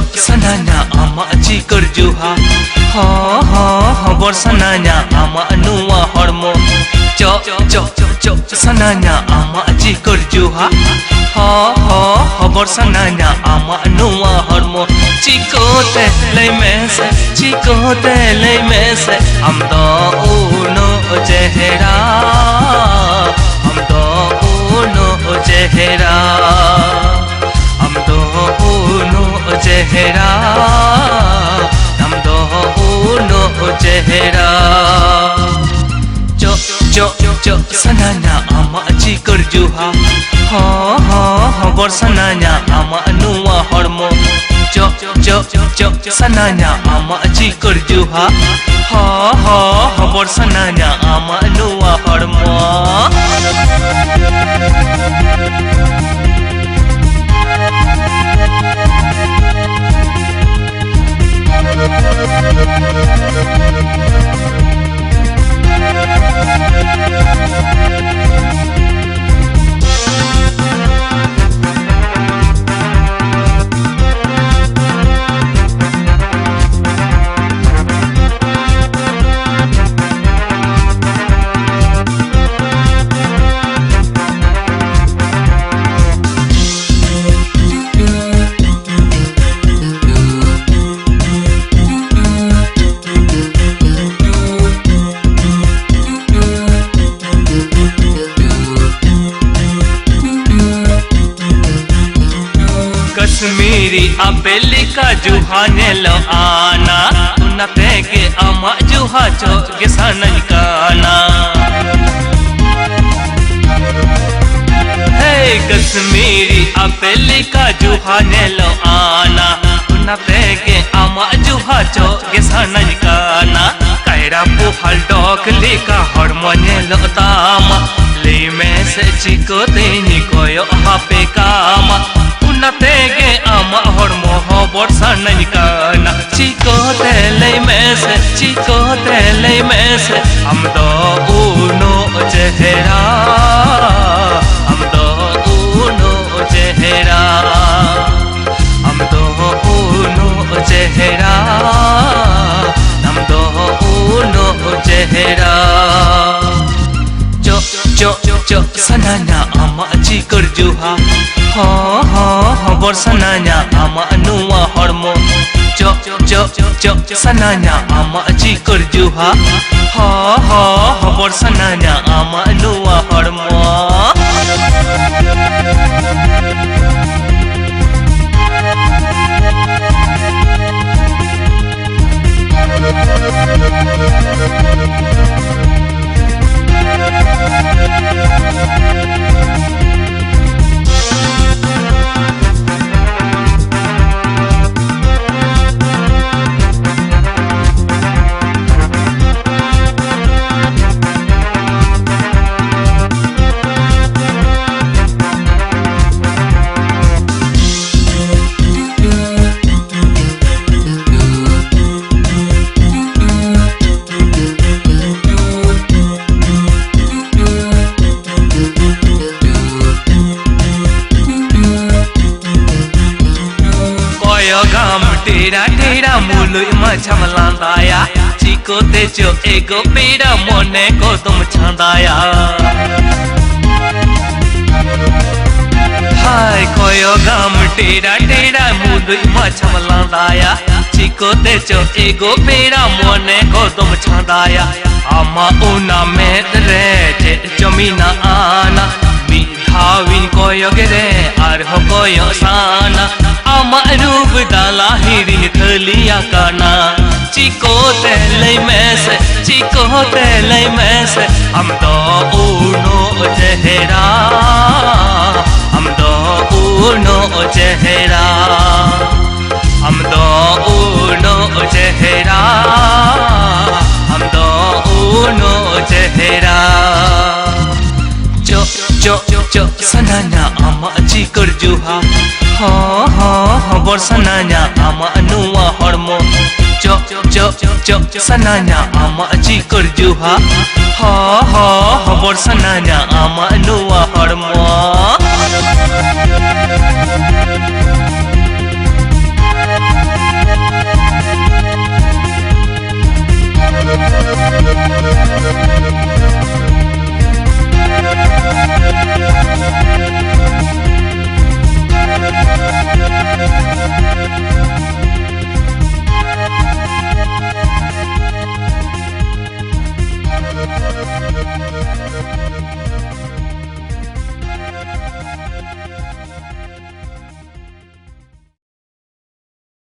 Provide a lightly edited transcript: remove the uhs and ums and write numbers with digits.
cok sananya ama aji kerjuha ha borsananya ama anua hormo cok sananya ama aji kerjuha ha borsananya ama anua hormo chikote lei mese amdo uno chehra amdo uno chehra amdo uno chehra amdo uno chehra cok sananya ama aji kerjuha ha borsananya ama anua hormo cok sananya ama aji kerjuha ha borsananya ama anua hormo Kashmiri अबेली का जुहाने लो आना उन्नते के अमा जुहा चोगे सनन काना हे कश्मीरी अबेली का जुहाने लो आना उन्नते के अमा जुहा चोगे सनन काना कायरा पुहल डोकली का हॉर्मोने लो तामा ले में से चिको तेनी कोयो हापे कामा Natege ama hormo ho borsanany kana chikote lei mese amdo uno chehra amdo uno chehra amdo uno chehra amdo uno chehra cok sananya ama aji kerjuha ha borsananya ama anua hormo cok sananya ama aji kerjuha ha borsananya ama anua hormo तेरा मुलुई मछम लांदाया Chico ते जो एगो पेड़ा मोने को तुम छांदाया हाय कोयो गाम तेरा मुलुई मछम लांदाया Chico ते जो एगो पेड़ा मोने को तुम छांदाया आमा उना में रे जे जमीना आना मिठाविन कोयो गे आर हो कोयो साना ama रूप डाला हिरिन थलिया काना चिकोते लई मैसे हम दो उनो चेहरा हम दो उनो चेहरा हम दो उनो चेहरा हम दो उनो चेहरा cok sananya ama aji kerjuha ha borsananya ama anua hormo cok sananya ama aji kerjuha ha borsananya ama anua